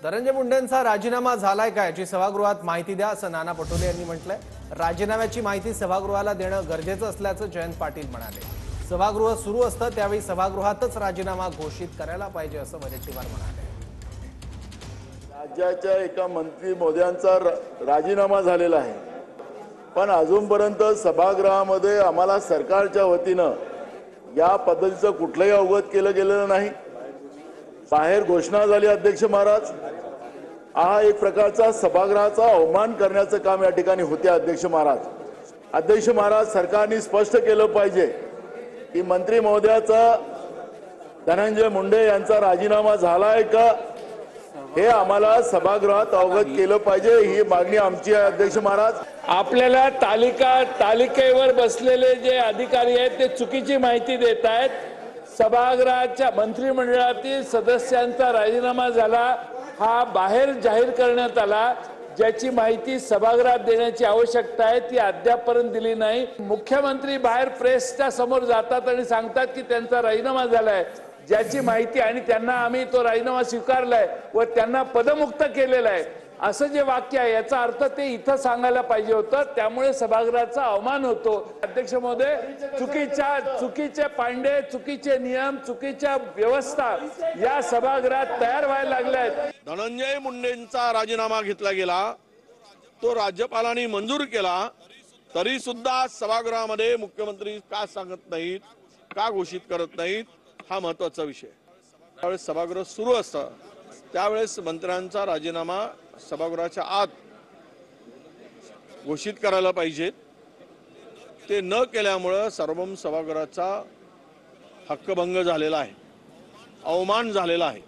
धनंजय मुंडेंचा राजीनामा झालाय का याची सभागृहात माहिती द्या असं नाना पटोले यांनी म्हटलंय। राजीनाम्याची माहिती सभागृहाला देणं गरजेचं असल्याचं जयंत पाटील म्हणाले। सभागृह सुरू असतं त्यावेळी सभागृहातच राजीनामा घोषित करायला पाहिजे असं वडेट्टीवार म्हणाले। राज्याच्या एका मंत्री महोदयांचा राजीनामा झालेला आहे, पण अजूनपर्यंत सभागृहामध्ये आम्हाला सरकारच्या वतीनं या पद्धतीचं कुठलंही अवगत केलं गेलेलं नाही। बाहेर घोषणा झाली अध्यक्ष महाराज, हा एक प्रकारचा सभागृहाचा अवमान करण्याचं काम या ठिकाणी होते। अध्यक्ष महाराज सरकारने स्पष्ट केलं पाहिजे की मंत्री महोदयाचा धनंजय मुंडे यांचा राजीनामा झालाय का हे आम्हाला सभागृहात अवगत केलं पाहिजे, ही मागणी आमची आहे। अध्यक्ष महाराज, आपल्याला तालिकेवर बसलेले जे अधिकारी आहेत ते चुकीची माहिती देत आहेत। सभागृहाच्या मंत्रिमंडळातील सदस्यांचा राजीनामा झाला हा बाहेर जाहीर करण्यात आला, ज्याची माहिती सभागृहात देण्याची आवश्यकता आहे ती अद्यापपर्यंत दिली नाही। मुख्यमंत्री बाहेर प्रेसच्या समोर जातात आणि सांगतात की त्यांचा राजीनामा झालाय, ज्याची माहिती आणि त्यांना आम्ही तो राजीनामा स्वीकारलाय व त्यांना पदमुक्त केलेला आहे असं जे वाक्य आहे याचा अर्थ ते इथं सांगायला पाहिजे होतं। त्यामुळे सभागृहाचा अवमान होतो। अध्यक्ष महोदय, चुकीचे पांडे, चुकीचे नियम, चुकीच्या व्यवस्था या सभागृहात तयार व्हायला लागल्या आहेत। धनंजय मुंडेंचा राजीनामा घेतला गेला, तो राज्यपालांनी मंजूर केला, तरी सुद्धा सभागृहामध्ये मुख्यमंत्री का सांगत नाहीत, का घोषित करत नाहीत, हा महत्त्वाचा विषय। त्यावेळेस सभागृह सुरू असतं त्यावेळेस मंत्र्यांचा राजीनामा सभागृहाच्या आत घोषित करायला पाहिजेत। ते न केल्यामुळे सार्वभौम सभागृहाचा हक्कभंग झालेला आहे, अवमान झालेला आहे।